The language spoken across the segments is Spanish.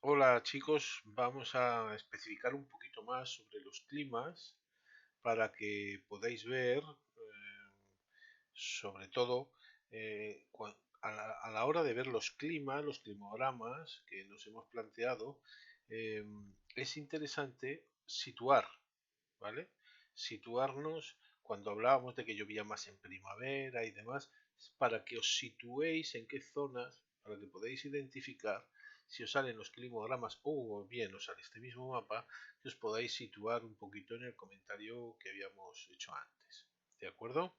Hola chicos, vamos a especificar un poquito más sobre los climas para que podáis ver, sobre todo, a la hora de ver los climas, los climogramas que nos hemos planteado, eh, es interesante situar, ¿vale? Situarnos cuando hablábamos de que llovía más en primavera y demás, para que os situéis en qué zonas, para que podáis identificar si os salen los climogramas o bien os sale este mismo mapa, que os podáis situar un poquito en el comentario que habíamos hecho antes. ¿De acuerdo?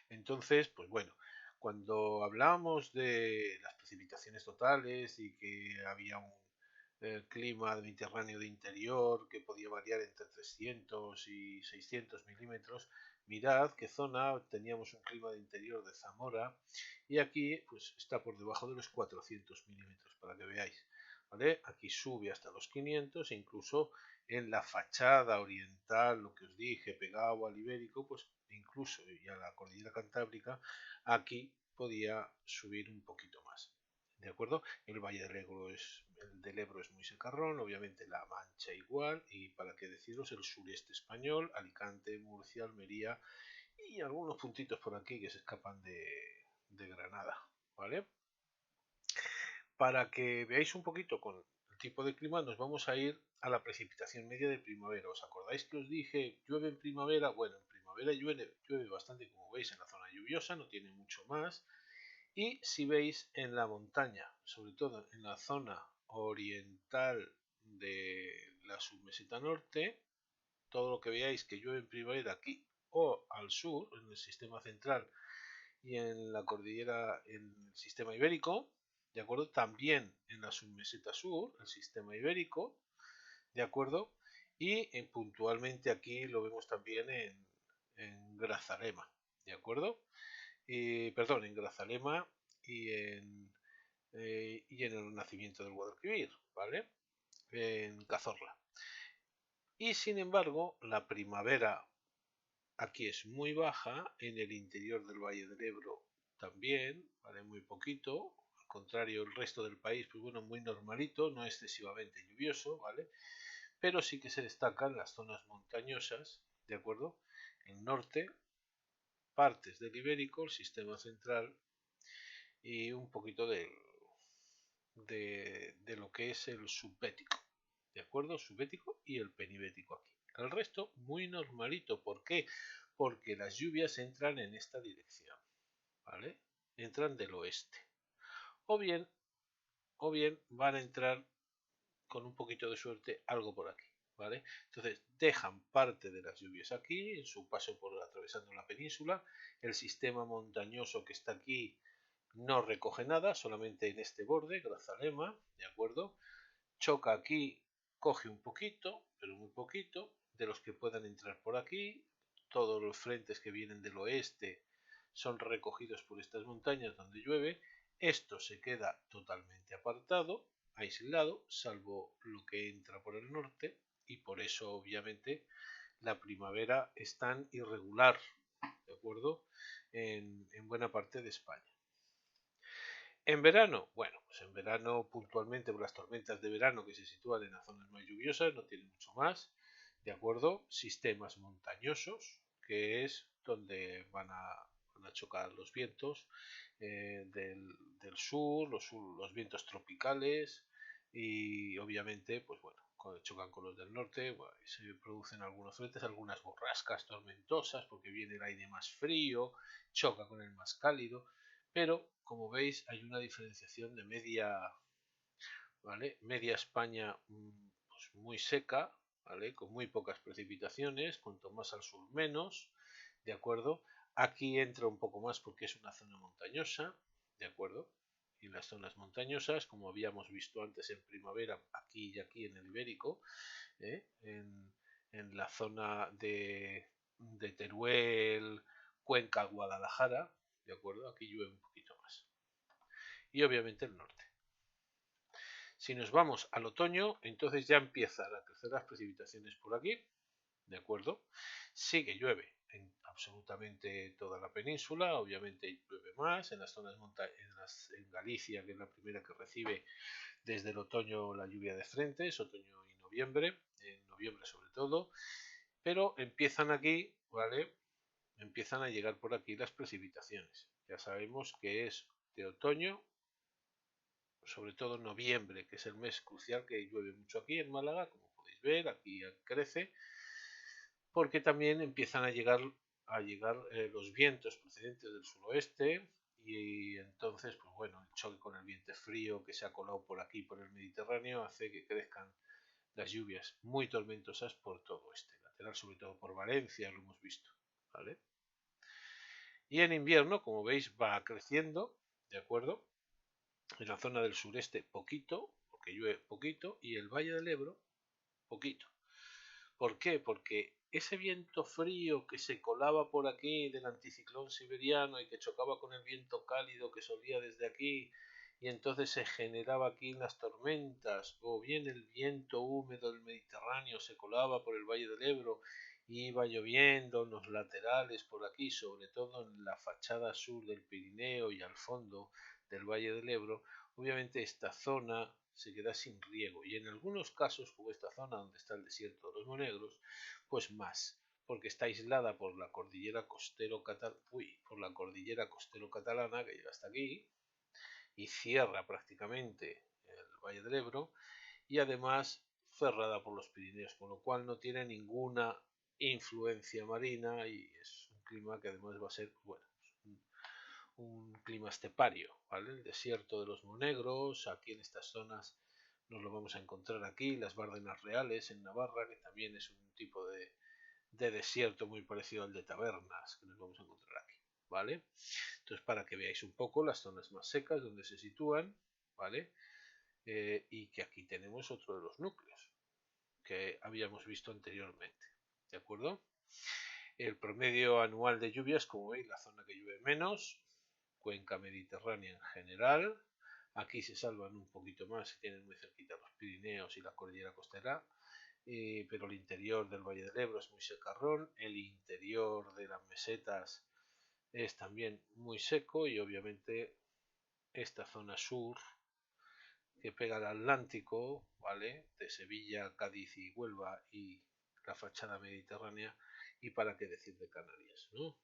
Entonces, pues bueno, cuando hablábamos de las precipitaciones totales y que había un clima mediterráneo de interior que podía variar entre 300 y 600 milímetros, mirad qué zona teníamos un clima de interior de Zamora y aquí pues está por debajo de los 400 milímetros para que veáis. ¿Vale? Aquí sube hasta los 500, e incluso en la fachada oriental, lo que os dije, pegado al Ibérico, pues incluso y a la cordillera Cantábrica, aquí podía subir un poquito más. ¿De acuerdo? El Valle del Ebro es muy secarrón, obviamente la Mancha igual, y para qué deciros el sureste español, Alicante, Murcia, Almería y algunos puntitos por aquí que se escapan de Granada, ¿vale? Para que veáis un poquito con el tipo de clima, nos vamos a ir a la precipitación media de primavera. ¿Os acordáis que os dije llueve en primavera? Bueno, en primavera llueve bastante, como veis, en la zona lluviosa, no tiene mucho más. Y si veis en la montaña, sobre todo en la zona oriental de la submeseta norte, todo lo que veáis que llueve en primavera aquí o al sur, en el sistema central y en la cordillera, en el sistema ibérico, ¿de acuerdo? También en la submeseta sur, el sistema ibérico, ¿de acuerdo? Y puntualmente aquí lo vemos también en Grazalema, ¿de acuerdo? Perdón, en Grazalema y en el nacimiento del Guadalquivir, ¿vale? En Cazorla. Y sin embargo, la primavera aquí es muy baja, en el interior del Valle del Ebro también, ¿vale? Muy poquito, al contrario, el resto del país, pues bueno, muy normalito, no excesivamente lluvioso, ¿vale? Pero sí que se destacan las zonas montañosas, ¿de acuerdo? El norte, partes del Ibérico, el sistema central y un poquito de lo que es el subbético, ¿de acuerdo? Subbético y el penibético aquí. El resto muy normalito, ¿por qué? Porque las lluvias entran en esta dirección, ¿vale? Entran del oeste. O bien, o bien van a entrar con un poquito de suerte algo por aquí, ¿vale? Entonces dejan parte de las lluvias aquí en su paso por atravesando la península. El sistema montañoso que está aquí no recoge nada, solamente en este borde, Grazalema, ¿de acuerdo? Choca aquí, coge un poquito, pero muy poquito, de los que puedan entrar por aquí. Todos los frentes que vienen del oeste son recogidos por estas montañas donde llueve. Esto se queda totalmente apartado, aislado, salvo lo que entra por el norte, y por eso obviamente la primavera es tan irregular, ¿de acuerdo? En buena parte de España. En verano, bueno, pues en verano puntualmente por las tormentas de verano que se sitúan en las zonas más lluviosas, no tiene mucho más, ¿de acuerdo? Sistemas montañosos, que es donde van a chocar los vientos del sur, los vientos tropicales y obviamente, pues bueno, cuando chocan con los del norte, bueno, se producen algunos frentes, algunas borrascas tormentosas porque viene el aire más frío, choca con el más cálido, pero como veis hay una diferenciación de media, ¿vale? Media España pues muy seca, ¿vale? Con muy pocas precipitaciones, cuanto más al sur menos, ¿de acuerdo? Aquí entra un poco más porque es una zona montañosa, ¿de acuerdo? Y las zonas montañosas, como habíamos visto antes en primavera, aquí y aquí en el Ibérico, ¿eh? en la zona de Teruel, Cuenca, Guadalajara, ¿de acuerdo? Aquí llueve un poquito más. Y obviamente el norte. Si nos vamos al otoño, entonces ya empiezan a crecer las precipitaciones por aquí, ¿de acuerdo? Sí que llueve en absolutamente toda la península, obviamente llueve más en las zonas en Galicia, que es la primera que recibe desde el otoño la lluvia de frente, es otoño y noviembre, en noviembre sobre todo, pero empiezan aquí, ¿vale? Empiezan a llegar por aquí las precipitaciones. Ya sabemos que es de otoño, sobre todo en noviembre, que es el mes crucial, que llueve mucho aquí en Málaga, como podéis ver, aquí crece, porque también empiezan a llegar los vientos procedentes del suroeste y entonces, pues bueno, el choque con el viento frío que se ha colado por aquí, por el Mediterráneo, hace que crezcan las lluvias muy tormentosas por todo este lateral, sobre todo por Valencia, lo hemos visto, ¿vale? Y en invierno, como veis, va creciendo, ¿de acuerdo? En la zona del sureste poquito, porque llueve poquito, y el Valle del Ebro poquito. ¿Por qué? Porque ese viento frío que se colaba por aquí del anticiclón siberiano y que chocaba con el viento cálido que solía desde aquí y entonces se generaba aquí las tormentas, o bien el viento húmedo del Mediterráneo se colaba por el Valle del Ebro y iba lloviendo en los laterales por aquí, sobre todo en la fachada sur del Pirineo y al fondo del Valle del Ebro, obviamente esta zona se queda sin riego y en algunos casos, como esta zona donde está el desierto de los Monegros, pues más, porque está aislada por la cordillera costero catalana que llega hasta aquí y cierra prácticamente el Valle del Ebro y además cerrada por los Pirineos, con lo cual no tiene ninguna influencia marina y es un clima que además va a ser, bueno, un clima estepario, ¿vale? El desierto de los Monegros, aquí en estas zonas nos lo vamos a encontrar aquí, las Bárdenas Reales en Navarra, que también es un tipo de desierto muy parecido al de Tabernas, que nos vamos a encontrar aquí, ¿vale? Entonces, para que veáis un poco las zonas más secas donde se sitúan, ¿vale? Y que aquí tenemos otro de los núcleos que habíamos visto anteriormente, ¿de acuerdo? El promedio anual de lluvias, como veis, la zona que llueve menos, cuenca mediterránea en general. Aquí se salvan un poquito más, se tienen muy cerquita los Pirineos y la cordillera costera, pero el interior del Valle del Ebro es muy secarrón, el interior de las mesetas es también muy seco y obviamente esta zona sur que pega al Atlántico, ¿vale? De Sevilla, Cádiz y Huelva y la fachada mediterránea y para qué decir de Canarias, ¿no?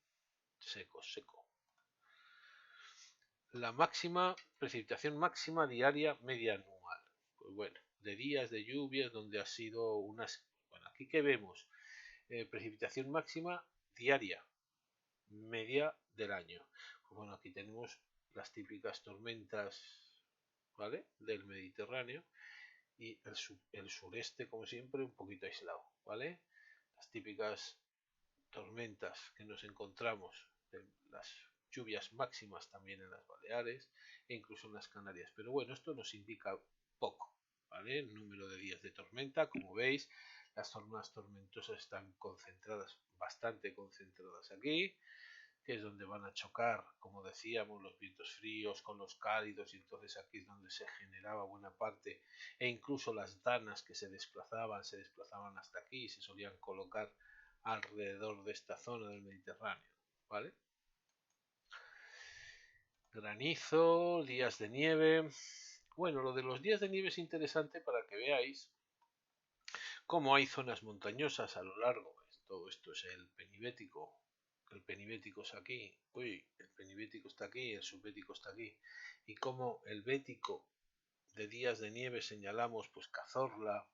Seco, seco. La máxima, precipitación máxima diaria media anual. Pues bueno, de días de lluvias donde ha sido unas... Bueno, aquí que vemos precipitación máxima diaria media del año. Pues bueno, aquí tenemos las típicas tormentas, ¿vale? Del Mediterráneo y el sureste, como siempre, un poquito aislado, ¿vale? Las típicas tormentas que nos encontramos, de las lluvias máximas también en las Baleares e incluso en las Canarias. Pero bueno, esto nos indica poco, ¿vale? El número de días de tormenta, como veis, las zonas tormentosas están concentradas, bastante concentradas aquí, que es donde van a chocar, como decíamos, los vientos fríos con los cálidos, y entonces aquí es donde se generaba buena parte, e incluso las danas que se desplazaban hasta aquí y se solían colocar alrededor de esta zona del Mediterráneo, ¿vale? Granizo, días de nieve. Bueno, lo de los días de nieve es interesante para que veáis cómo hay zonas montañosas a lo largo. Todo esto es el penibético. El penibético es aquí. Uy, el penibético está aquí, el subbético está aquí. Y cómo el bético de días de nieve señalamos pues Cazorla,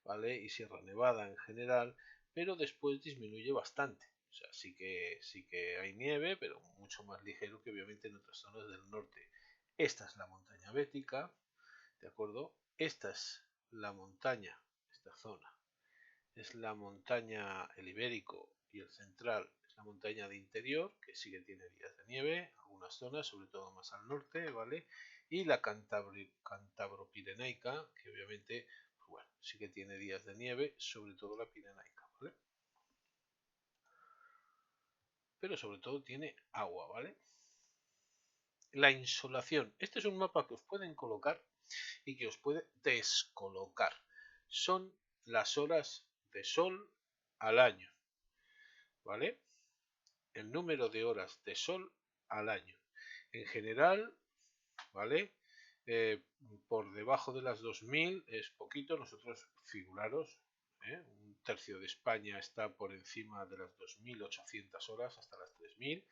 ¿vale? Y Sierra Nevada en general, pero después disminuye bastante. O sea, sí que hay nieve, pero mucho más ligero que obviamente en otras zonas del norte. Esta es la montaña bética, ¿de acuerdo? Esta es la montaña, esta zona. Es la montaña, el Ibérico y el central, es la montaña de interior, que sí que tiene días de nieve, algunas zonas, sobre todo más al norte, ¿vale? Y la Cantabro-Pirenaica, que obviamente, pues bueno, sí que tiene días de nieve, sobre todo la Pirenaica, ¿vale? Pero sobre todo tiene agua, ¿vale? La insolación. Este es un mapa que os pueden colocar y que os puede descolocar. Son las horas de sol al año, ¿vale? El número de horas de sol al año. En general, ¿vale? Por debajo de las 2000 es poquito. Nosotros, figuraros, un tercio de España está por encima de las 2800 horas, hasta las 3000,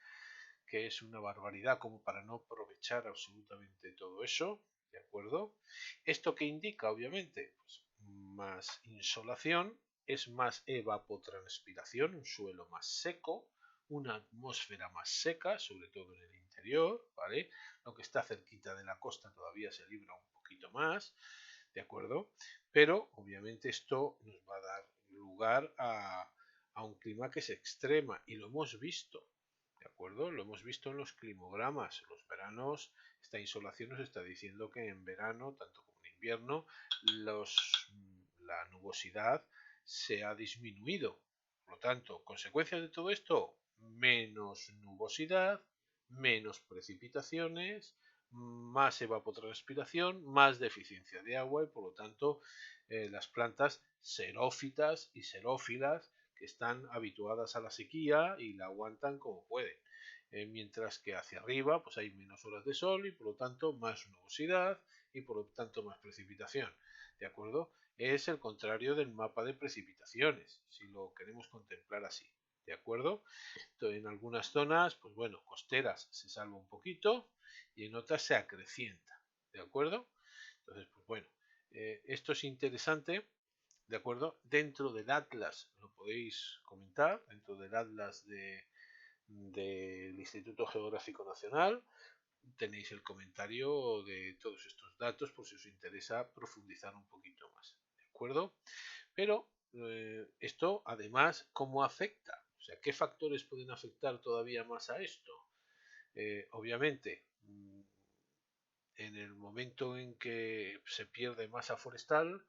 que es una barbaridad como para no aprovechar absolutamente todo eso, ¿de acuerdo? ¿Esto qué indica? Obviamente, pues más insolación, es más evapotranspiración, un suelo más seco, una atmósfera más seca, sobre todo en el interior, ¿vale? Lo que está cerquita de la costa todavía se libra un poquito más, ¿de acuerdo? Pero obviamente esto nos va a dar lugar a un clima que se extrema, y lo hemos visto, ¿de acuerdo? Lo hemos visto en los climogramas. Los veranos, esta insolación nos está diciendo que en verano, tanto como en invierno, la nubosidad se ha disminuido. Por lo tanto, consecuencias de todo esto, menos nubosidad, menos precipitaciones, más evapotranspiración, más deficiencia de agua, y por lo tanto las plantas xerófitas y xerófilas que están habituadas a la sequía y la aguantan como pueden. Mientras que hacia arriba pues hay menos horas de sol y por lo tanto más nubosidad y por lo tanto más precipitación. ¿De acuerdo? Es el contrario del mapa de precipitaciones, si lo queremos contemplar así. ¿De acuerdo? Entonces, en algunas zonas, pues bueno, costeras se salva un poquito y en otras se acrecienta. ¿De acuerdo? Entonces, pues bueno, esto es interesante. ¿De acuerdo? Dentro del Atlas, lo podéis comentar, dentro del Atlas del Instituto Geográfico Nacional, tenéis el comentario de todos estos datos por si os interesa profundizar un poquito más. ¿De acuerdo? Pero esto, además, ¿cómo afecta? O sea, ¿qué factores pueden afectar todavía más a esto? Obviamente, en el momento en que se pierde masa forestal,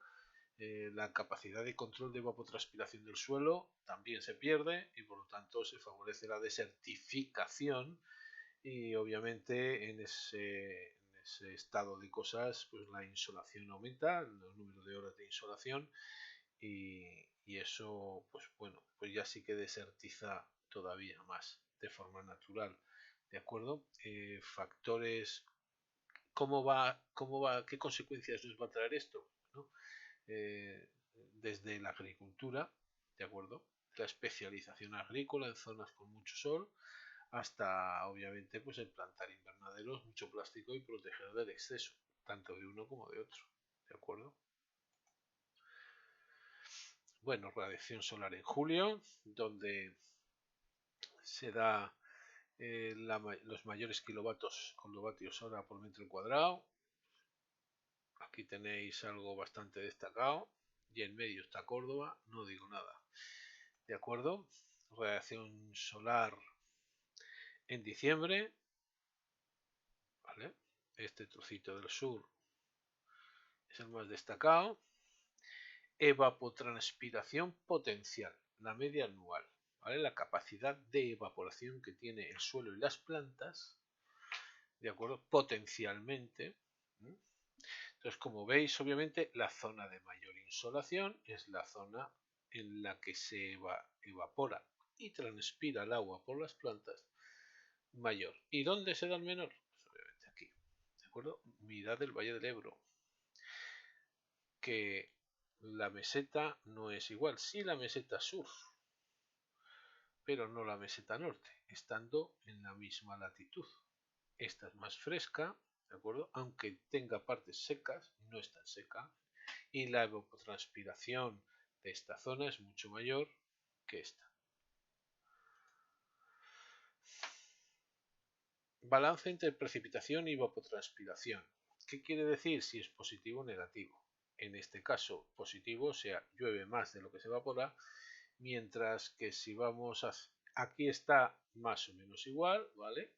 la capacidad de control de evapotranspiración del suelo también se pierde y por lo tanto se favorece la desertificación, y obviamente en ese estado de cosas pues la insolación aumenta, el número de horas de insolación, y eso pues bueno, pues ya sí que desertiza todavía más de forma natural. ¿De acuerdo? Factores, qué consecuencias nos va a traer esto? ¿No? eh, Desde la agricultura, ¿de acuerdo? La especialización agrícola en zonas con mucho sol, hasta obviamente pues el plantar invernaderos, mucho plástico y proteger del exceso, tanto de uno como de otro, ¿de acuerdo? Bueno, radiación solar en julio, donde se da los mayores kilovatios hora por metro cuadrado. Aquí tenéis algo bastante destacado, y en medio está Córdoba, no digo nada. ¿De acuerdo? Radiación solar en diciembre, ¿vale? Este trocito del sur es el más destacado. Evapotranspiración potencial, la media anual, ¿vale? La capacidad de evaporación que tiene el suelo y las plantas, ¿de acuerdo? Potencialmente. Entonces, como veis, obviamente, la zona de mayor insolación es la zona en la que se evapora y transpira el agua por las plantas mayor. ¿Y dónde se da el menor? Pues obviamente aquí. ¿De acuerdo? Mirad el Valle del Ebro, que la meseta no es igual. Sí, la meseta sur, pero no la meseta norte, estando en la misma latitud. Esta es más fresca, ¿de acuerdo? Aunque tenga partes secas, no es tan seca. Y la evapotranspiración de esta zona es mucho mayor que esta. Balance entre precipitación y evapotranspiración. ¿Qué quiere decir si es positivo o negativo? En este caso, positivo, o sea, llueve más de lo que se evapora, mientras que si vamos a... Aquí está más o menos igual, ¿vale?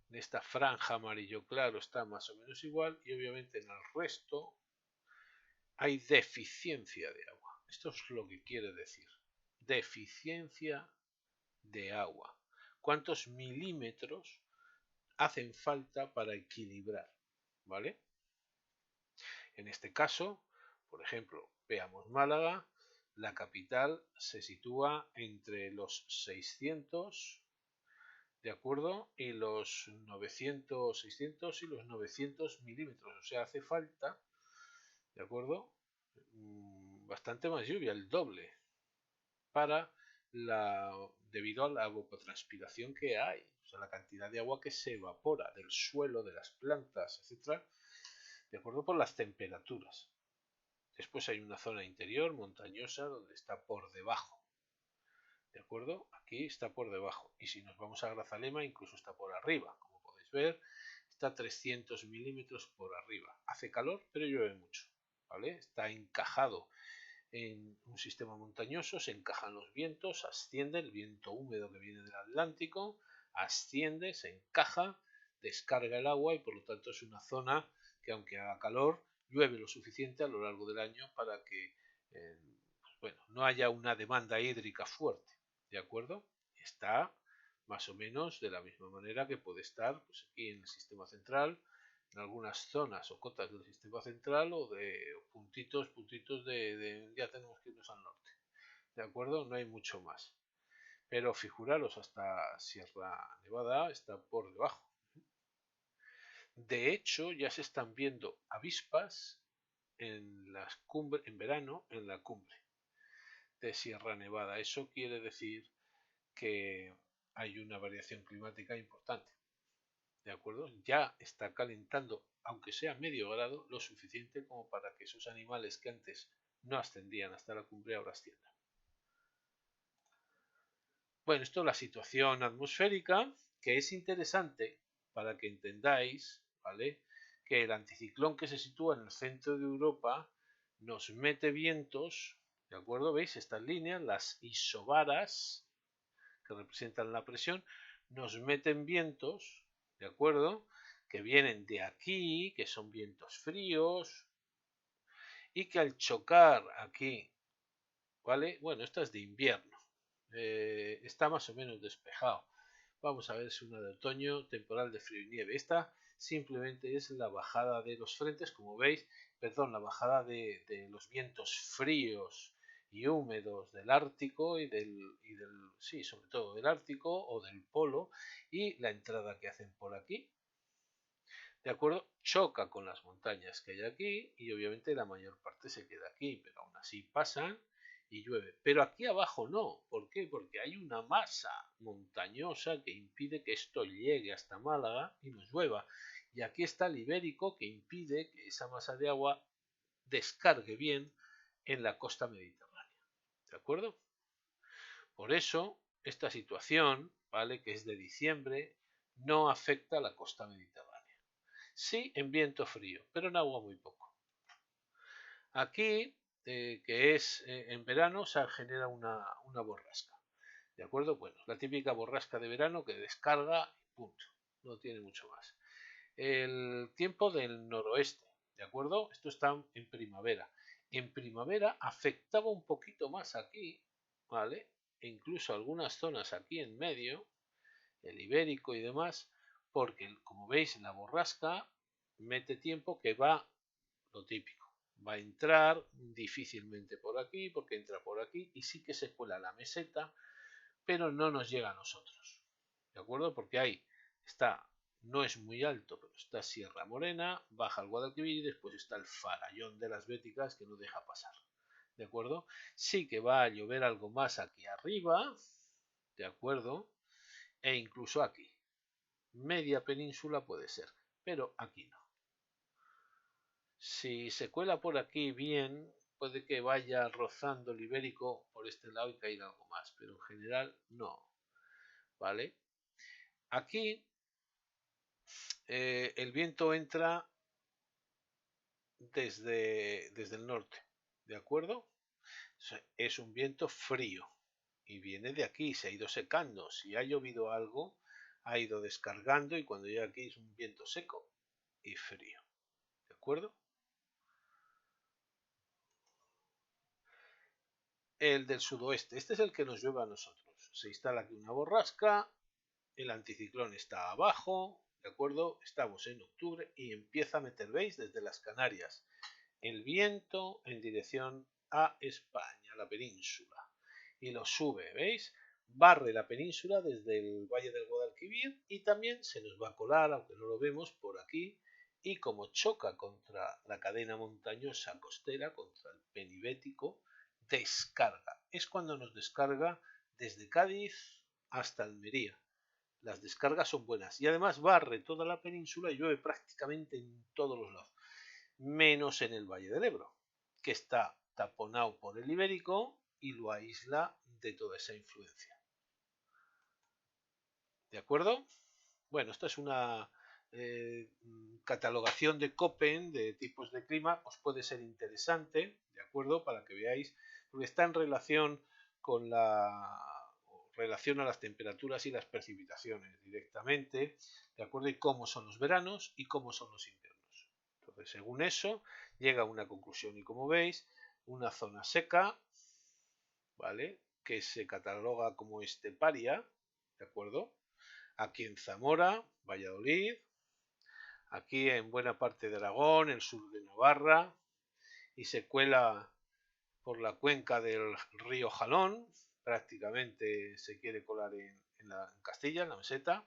En esta franja amarillo claro está más o menos igual, y obviamente en el resto hay deficiencia de agua. Esto es lo que quiere decir. Deficiencia de agua. ¿Cuántos milímetros hacen falta para equilibrar? ¿Vale? En este caso, por ejemplo, veamos Málaga, la capital se sitúa entre los 600, ¿de acuerdo? Y los 900, 600 y los 900 milímetros. O sea, hace falta, ¿de acuerdo? Bastante más lluvia, el doble, para debido a la evapotranspiración que hay. O sea, la cantidad de agua que se evapora del suelo, de las plantas, etcétera, de acuerdo por las temperaturas. Después hay una zona interior montañosa donde está por debajo. ¿De acuerdo? Aquí está por debajo. Y si nos vamos a Grazalema, incluso está por arriba. Como podéis ver, está a 300 milímetros por arriba. Hace calor, pero llueve mucho. ¿Vale? Está encajado en un sistema montañoso, se encajan los vientos, asciende el viento húmedo que viene del Atlántico, asciende, se encaja, descarga el agua y por lo tanto es una zona que aunque haga calor, llueve lo suficiente a lo largo del año para que bueno, no haya una demanda hídrica fuerte, ¿de acuerdo? Está más o menos de la misma manera que puede estar pues, aquí en el sistema central, en algunas zonas o cotas del sistema central o de puntitos ya tenemos que irnos al norte, ¿de acuerdo? No hay mucho más. Pero figuraros, hasta Sierra Nevada está por debajo. De hecho, ya se están viendo avispas en las cumbres, en verano, en la cumbre de Sierra Nevada. Eso quiere decir que hay una variación climática importante. ¿De acuerdo? Ya está calentando, aunque sea medio grado, lo suficiente como para que esos animales que antes no ascendían hasta la cumbre ahora asciendan. Bueno, esto es la situación atmosférica, que es interesante para que entendáis, ¿vale? Que el anticiclón que se sitúa en el centro de Europa nos mete vientos, ¿de acuerdo? ¿Veis estas líneas? Las isobaras, que representan la presión, nos meten vientos, ¿de acuerdo? Que vienen de aquí, que son vientos fríos, y que al chocar aquí, ¿vale? Bueno, esta es de invierno, está más o menos despejado. Vamos a ver si una de otoño, temporal de frío y nieve. Esta simplemente es la bajada de los frentes, como veis, perdón, la bajada de los vientos fríos y húmedos del Ártico sí, sobre todo del Ártico o del Polo, y la entrada que hacen por aquí, ¿de acuerdo? Choca con las montañas que hay aquí y obviamente la mayor parte se queda aquí, pero aún así pasan y llueve. Pero aquí abajo no. ¿Por qué? Porque hay una masa montañosa que impide que esto llegue hasta Málaga y nos llueva. Y aquí está el Ibérico que impide que esa masa de agua descargue bien en la costa mediterránea. ¿De acuerdo? Por eso, esta situación, ¿vale? Que es de diciembre, no afecta a la costa mediterránea. Sí, en viento frío, pero en agua muy poco. Aquí, que es en verano, se genera una borrasca. ¿De acuerdo? Bueno, la típica borrasca de verano que descarga y punto. No tiene mucho más. El tiempo del noroeste. ¿De acuerdo? Esto está en primavera. En primavera afectaba un poquito más aquí, ¿vale? E incluso algunas zonas aquí en medio, el Ibérico y demás, porque como veis la borrasca mete tiempo que va lo típico. Va a entrar difícilmente por aquí, porque entra por aquí y sí que se cuela la meseta, pero no nos llega a nosotros. ¿De acuerdo? Porque ahí está, no es muy alto, pero está Sierra Morena, baja el Guadalquivir y después está el farallón de las Béticas que no deja pasar. ¿De acuerdo? Sí que va a llover algo más aquí arriba, ¿de acuerdo? E incluso aquí. Media península puede ser, pero aquí no. Si se cuela por aquí bien, puede que vaya rozando el Ibérico por este lado y caiga algo más, pero en general no, ¿vale? Aquí el viento entra desde el norte, ¿de acuerdo? O sea, es un viento frío y viene de aquí, se ha ido secando. Si ha llovido algo, ha ido descargando y cuando llega aquí es un viento seco y frío, ¿de acuerdo? El del sudoeste, este es el que nos llueve a nosotros. Se instala aquí una borrasca, el anticiclón está abajo, ¿de acuerdo? Estamos en octubre y empieza a meter, ¿veis? Desde las Canarias, el viento en dirección a España, la península. Y lo sube, ¿veis? Barre la península desde el Valle del Guadalquivir y también se nos va a colar, aunque no lo vemos, por aquí. Y como choca contra la cadena montañosa costera, contra el penibético, descarga. Es cuando nos descarga desde Cádiz hasta Almería. Las descargas son buenas y además barre toda la península y llueve prácticamente en todos los lados, menos en el Valle del Ebro, que está taponado por el Ibérico y lo aísla de toda esa influencia. ¿De acuerdo? Bueno, esta es una catalogación de Köppen de tipos de clima, os puede ser interesante, ¿de acuerdo? Para que veáis, porque está en relación con relaciona las temperaturas y las precipitaciones directamente, ¿de acuerdo? Y cómo son los veranos y cómo son los inviernos. Entonces, según eso, llega a una conclusión y como veis, una zona seca, ¿vale? Que se cataloga como esteparia, ¿de acuerdo? Aquí en Zamora, Valladolid, aquí en buena parte de Aragón, el sur de Navarra, y se cuela por la cuenca del río Jalón, prácticamente se quiere colar en Castilla, en la meseta.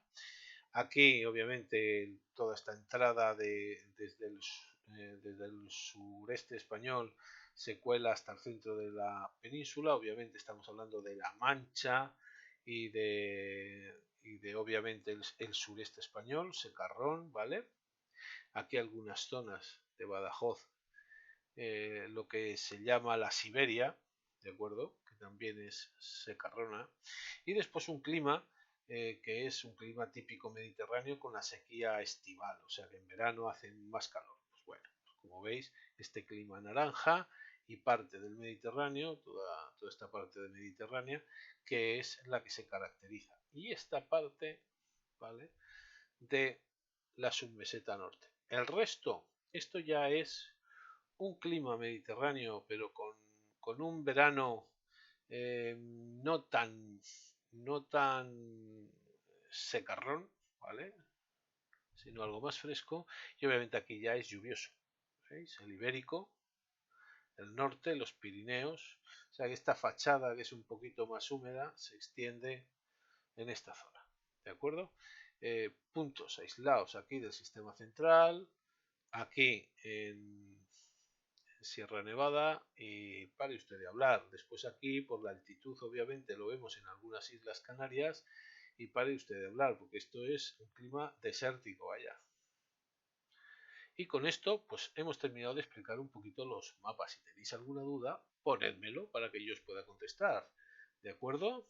Aquí, obviamente, toda esta entrada desde el sureste español se cuela hasta el centro de la península. Obviamente estamos hablando de La Mancha y de obviamente el sureste español, Secarrón, ¿vale? Aquí algunas zonas de Badajoz, lo que se llama la Siberia, ¿de acuerdo? Que también es secarrona. Y después un clima que es un clima típico mediterráneo con la sequía estival, o sea que en verano hace más calor. Pues bueno, pues como veis, este clima naranja y parte del Mediterráneo, toda esta parte del Mediterráneo, que es la que se caracteriza. Y esta parte, ¿vale? De la submeseta norte. El resto, esto ya es un clima mediterráneo, pero con un verano no tan secarrón, ¿vale? Sino algo más fresco. Y obviamente aquí ya es lluvioso. ¿Veis? El Ibérico, el norte, los Pirineos. O sea que esta fachada que es un poquito más húmeda se extiende en esta zona. ¿De acuerdo? Puntos aislados aquí del sistema central. Aquí en Sierra Nevada y pare usted de hablar. Después aquí, por la altitud, obviamente lo vemos en algunas islas Canarias y pare usted de hablar, porque esto es un clima desértico allá. Y con esto, pues hemos terminado de explicar un poquito los mapas. Si tenéis alguna duda, ponedmelo para que yo os pueda contestar. ¿De acuerdo?